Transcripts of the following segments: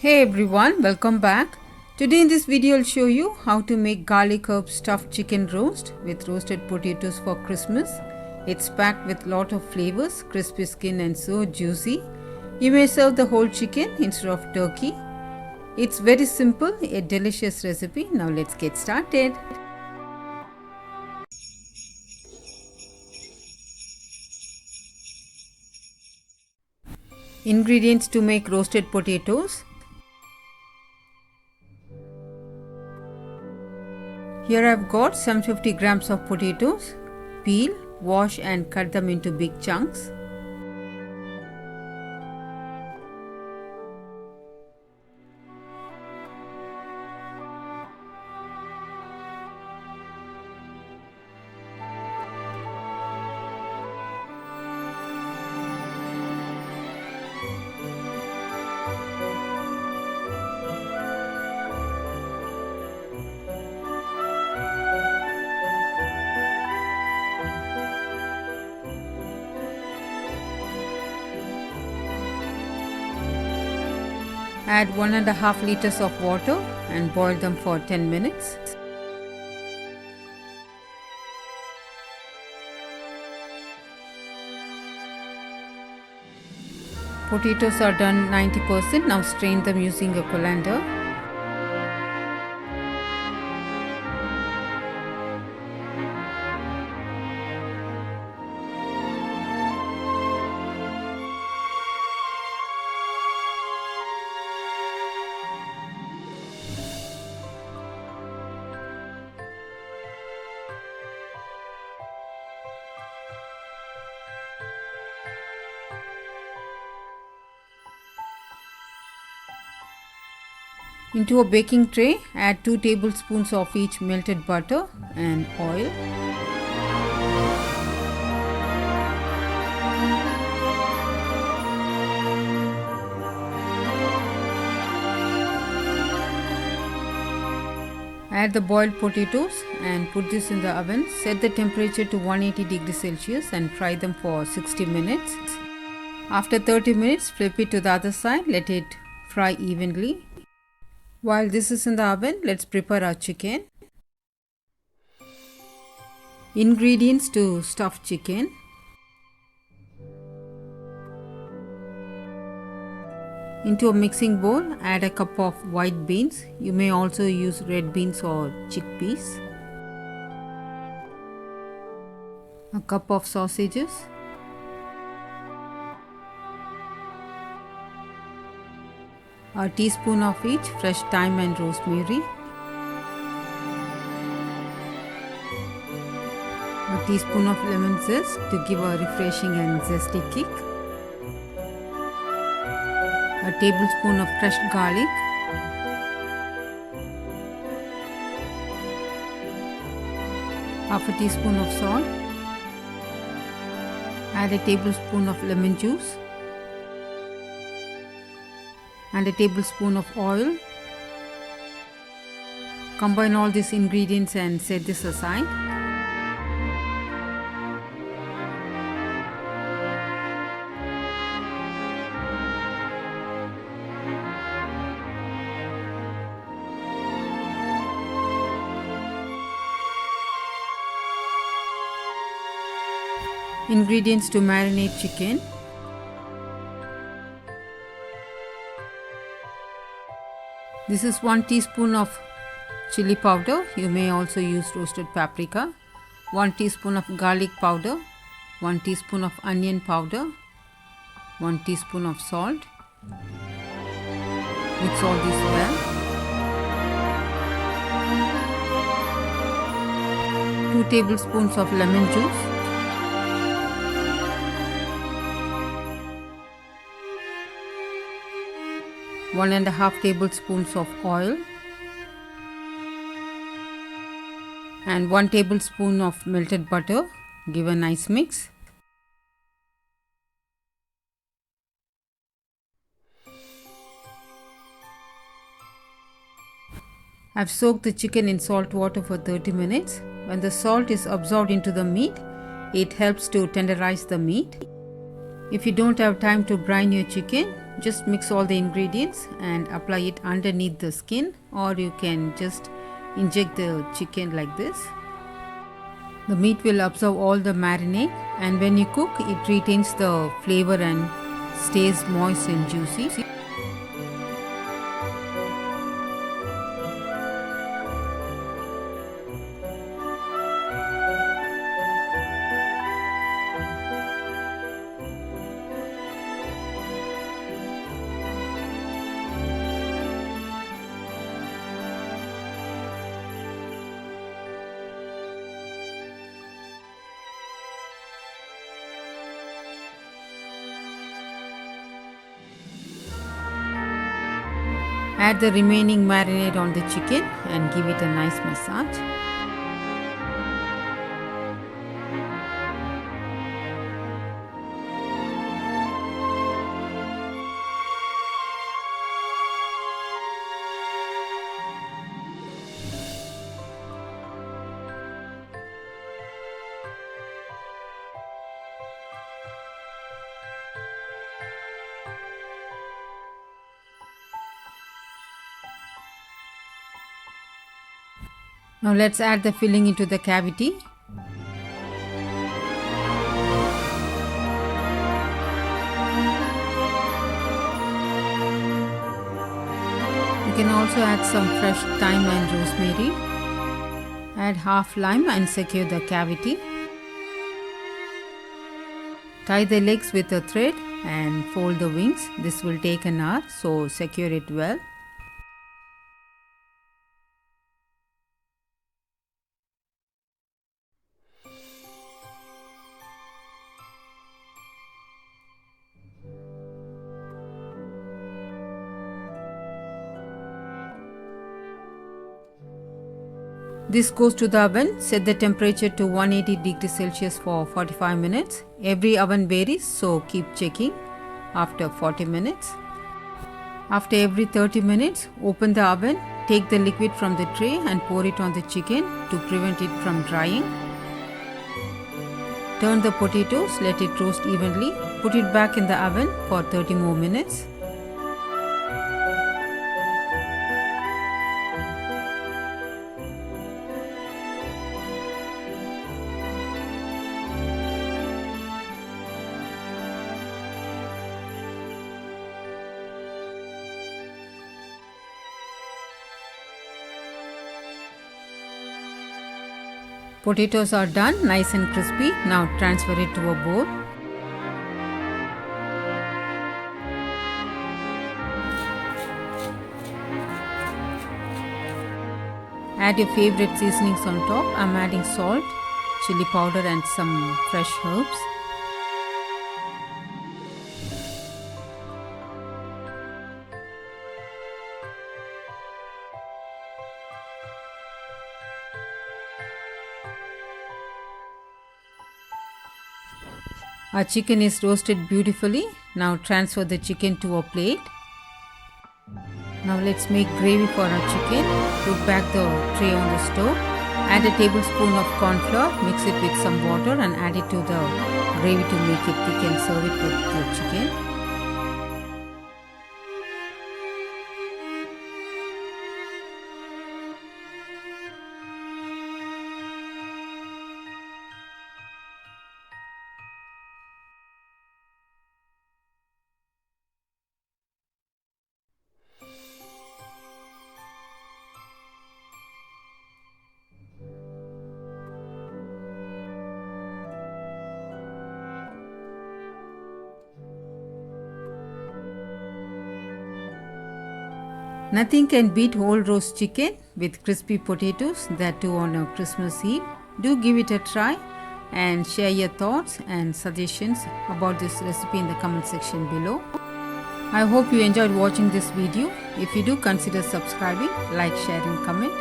Hey everyone, welcome back. Today in this video I'll show you how to make garlic herb stuffed chicken roast with roasted potatoes for Christmas. It's packed with lot of flavors, crispy skin and so juicy. You may serve the whole chicken instead of turkey. It's very simple, a delicious recipe. Now let's get started. Ingredients to make roasted potatoes. Here I've got 750 grams of potatoes. Peel, wash and cut them into big chunks. Add 1.5 liters of water and boil them for 10 minutes. Potatoes are done 90%. Now strain them using a colander. Into a baking tray, add 2 tablespoons of each melted butter and oil. Add the boiled potatoes and put this in the oven. Set the temperature to 180 degrees Celsius and fry them for 60 minutes. After 30 minutes, flip it to the other side. Let it fry evenly. While this is in the oven, let's prepare our chicken. Ingredients to stuffed chicken. Into a mixing bowl, add a cup of white beans. You may also use red beans or chickpeas. A cup of sausages. A teaspoon of each fresh thyme and rosemary. A teaspoon of lemon zest to give a refreshing and zesty kick. A tablespoon of crushed garlic. Half a teaspoon of salt. Add a tablespoon of lemon juice. And a tablespoon of oil. Combine all these ingredients and set this aside. Ingredients to marinate chicken. This is 1 teaspoon of chili powder. You may also use roasted paprika. 1 teaspoon of garlic powder. 1 teaspoon of onion powder. 1 teaspoon of salt. Mix all this well. 2 tablespoons of lemon juice. 1.5 tablespoons of oil and 1 tablespoon of melted butter. Give a nice mix. I've soaked the chicken in salt water for 30 minutes. When the salt is absorbed into the meat, it helps to tenderize the meat. If you don't have time to brine your chicken, just mix all the ingredients and apply it underneath the skin, or you can just inject the chicken like this. The meat will absorb all the marinade, and when you cook it retains the flavor and stays moist and juicy. Add the remaining marinade on the chicken and give it a nice massage. Now let's add the filling into the cavity. You can also add some fresh thyme and rosemary. Add half lime and secure the cavity. Tie the legs with a thread and fold the wings. This will take an hour, so secure it well. This goes to the oven. Set the temperature to 180 degrees Celsius for 45 minutes. Every oven varies, so keep checking after 40 minutes. After every 30 minutes, open the oven, take the liquid from the tray and pour it on the chicken to prevent it from drying. Turn the potatoes, let it roast evenly. Put it back in the oven for 30 more minutes. Potatoes are done, nice and crispy. Now transfer it to a bowl. Add your favorite seasonings on top. I'm adding salt, chili powder and some fresh herbs. Our chicken is roasted beautifully. Now transfer the chicken to a plate. Now let's make gravy for our chicken. Put back the tray on the stove. Add a tablespoon of corn flour, mix it with some water and add it to the gravy to make it thick and serve it with the chicken. Nothing can beat whole roast chicken with crispy potatoes, that too on a Christmas Eve. Do give it a try and share your thoughts and suggestions about this recipe in the comment section below. I hope you enjoyed watching this video. If you do, consider subscribing, like, share and comment.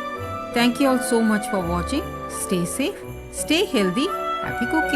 Thank you all so much for watching. Stay safe, stay healthy, happy cooking.